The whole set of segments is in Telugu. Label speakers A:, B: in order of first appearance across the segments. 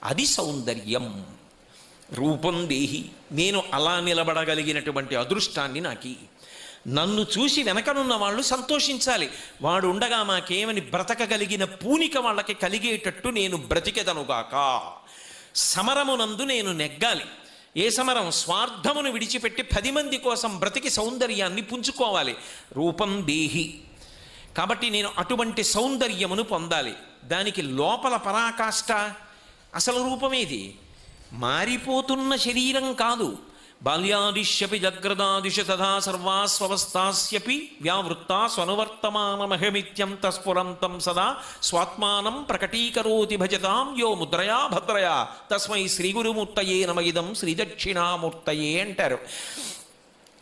A: అది సౌందర్యం. రూపం దేహి, నేను అలా నిలబడగలిగినటువంటి అదృష్టాన్ని నాకి. నన్ను చూసి వెనకనున్న వాళ్ళు సంతోషించాలి. వాడు ఉండగా మాకేమని బ్రతకగలిగిన పూనిక వాళ్ళకి కలిగేటట్టు నేను బ్రతికెదనుగాక. సమరమునందు నేను నెగ్గాలి. ఏ సమరం? స్వార్థమును విడిచిపెట్టి 10 మంది కోసం బ్రతికి సౌందర్యాన్ని పుంజుకోవాలి. రూపం దేహి. కాబట్టి నేను అటువంటి సౌందర్యమును పొందాలి. దానికి లోపల పరాకాష్ట అసలు రూపమేది? మారిపోతున్న శరీరం కాదు. బాల్యాదిశ్యపి జగ్రదాదిశ తథా సర్వాస్వస్థాస్యపి వ్యావృత్తా స్వనువర్తమానమహమిత్యం తస్ఫురంతం సదా స్వాత్మానం ప్రకటీకరోతి భజతాం యో ముద్రయా భద్రయా తస్మై శ్రీ గురుమూర్తయే నమ ఇదం శ్రీ దక్షిణామూర్తయే అంటారు.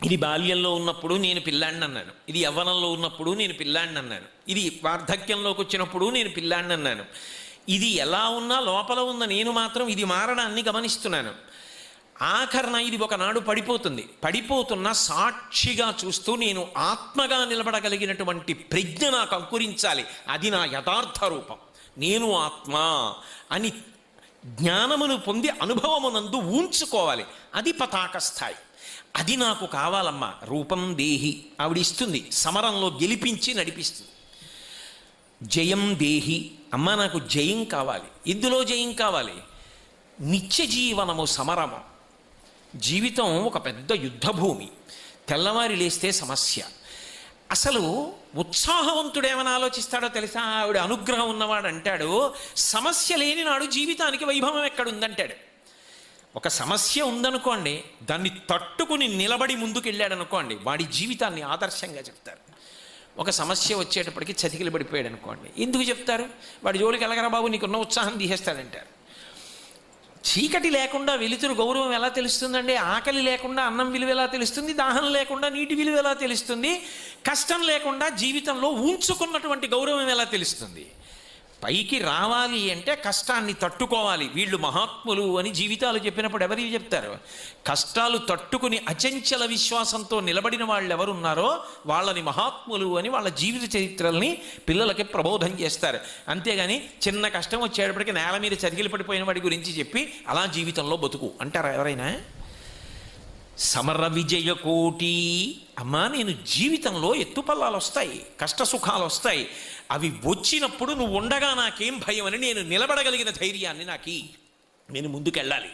A: ఇది బాల్యంలో ఉన్నప్పుడు నేను పిల్లాడిని అన్నాను, ఇది యవ్వనంలో ఉన్నప్పుడు నేను పిల్లాడిని అన్నాను, ఇది వార్ధక్యంలోకి వచ్చినప్పుడు నేను పిల్లాడిని అన్నాను. ఇది ఎలా ఉన్నా లోపల ఉన్న నేను మాత్రం ఇది మారడాన్ని గమనిస్తున్నాను. ఆఖరణ ఇది ఒకనాడు పడిపోతుంది. పడిపోతున్న సాక్షిగా చూస్తూ నేను ఆత్మగా నిలబడగలిగినటువంటి ప్రజ్ఞ నాకు అంకురించాలి. అది నా యథార్థ రూపం. నేను ఆత్మ అని జ్ఞానమును పొంది అనుభవమునందు ఊంచుకోవాలి. అది పతాక స్థాయి. అది నాకు కావాలమ్మా. రూపం దేహి ఆవిడిస్తుంది, సమరంలో గెలిపించి నడిపిస్తుంది. జయం దేహి, అమ్మ నాకు జయం కావాలి. ఇందులో జయం కావాలి. నిత్య జీవనము సమరము. జీవితం ఒక పెద్ద యుద్ధభూమి. తెల్లవారి లేస్తే సమస్య. అసలు ఉత్సాహవంతుడేమని ఆలోచిస్తాడో తెలుసా? ఆవిడ అనుగ్రహం ఉన్నవాడు అంటాడు, సమస్య లేని నాడు జీవితానికి వైభవం ఎక్కడుందంటాడు. ఒక సమస్య ఉందనుకోండి, దాన్ని తట్టుకుని నిలబడి ముందుకెళ్ళాడనుకోండి, వాడి జీవితాన్ని ఆదర్శంగా చెప్తారు. ఒక సమస్య వచ్చేటప్పటికి చతికిలు పడిపోయాడు అనుకోండి, ఎందుకు చెప్తారు? వాడి జోలికి వెళ్ళగరా బాబు, నీకున్న ఉత్సాహం తీసేస్తాడంటారు. చీకటి లేకుండా వెలుతురు గౌరవం ఎలా తెలుస్తుందండి? ఆకలి లేకుండా అన్నం విలువ ఎలా తెలుస్తుంది? దాహం లేకుండా నీటి విలువ ఎలా తెలుస్తుంది? కష్టం లేకుండా జీవితంలో ఉంచుకున్నటువంటి గౌరవం ఎలా తెలుస్తుంది? పైకి రావాలి అంటే కష్టాన్ని తట్టుకోవాలి. వీళ్ళు మహాత్ములు అని జీవితాలు చెప్పినప్పుడు ఎవరికి చెప్తారు? కష్టాలు తట్టుకుని అచంచల విశ్వాసంతో నిలబడిన వాళ్ళు ఎవరున్నారో వాళ్ళని మహాత్ములు అని వాళ్ళ జీవిత చరిత్రల్ని పిల్లలకి ప్రబోధం చేస్తారు. అంతేగాని చిన్న కష్టం వచ్చేటప్పటికి నేల మీద చతికిలు పడిపోయిన వాడి గురించి చెప్పి అలా జీవితంలో బతుకు అంటారా ఎవరైనా? సమర విజయ కోటి. అమ్మా, నేను జీవితంలో ఎత్తుపల్లాలు వస్తాయి, కష్ట సుఖాలు వస్తాయి. అవి వచ్చినప్పుడు నువ్వు ఉండగా నాకేం భయం అని నేను నిలబడగలిగిన ధైర్యాన్ని నాకి. నేను ముందుకెళ్ళాలి,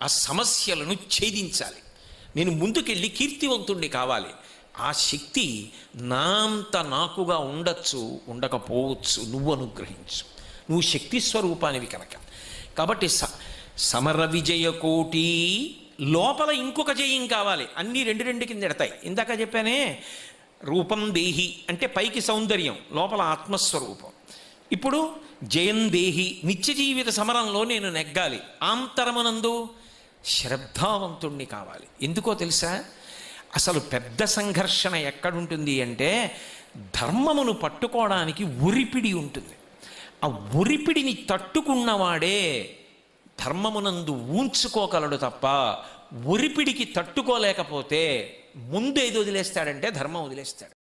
A: ఆ సమస్యలను ఛేదించాలి, నేను ముందుకెళ్ళి కీర్తివంతుణ్ణి కావాలి. ఆ శక్తి నా అంత నాకుగా ఉండొచ్చు, ఉండకపోవచ్చు. నువ్వు అనుగ్రహించు, నువ్వు శక్తి స్వరూపానివి కనుక. కాబట్టి సమర విజయ కోటి. లోపల ఇంకొక జయం కావాలి. అన్నీ రెండు కింద ఎడతాయి. ఇందాక చెప్పానే, రూపం దేహి అంటే పైకి సౌందర్యం, లోపల ఆత్మస్వరూపం. ఇప్పుడు జయం దేహి, నిత్య జీవిత సమరంలో నేను నెగ్గాలి. ఆంతరమునందు శ్రద్ధావంతుణ్ణి కావాలి. ఎందుకో తెలుసా? అసలు పెద్ద సంఘర్షణ ఎక్కడుంటుంది అంటే ధర్మమును పట్టుకోవడానికి ఉరిపిడి ఉంటుంది. ఆ ఉరిపిడిని తట్టుకున్నవాడే ధర్మమునందు ఊంచుకోగలడు తప్ప ఉరిపిడికి తట్టుకోలేకపోతే ముందు ఏది వదిలేస్తాడంటే ధర్మం వదిలేస్తాడు.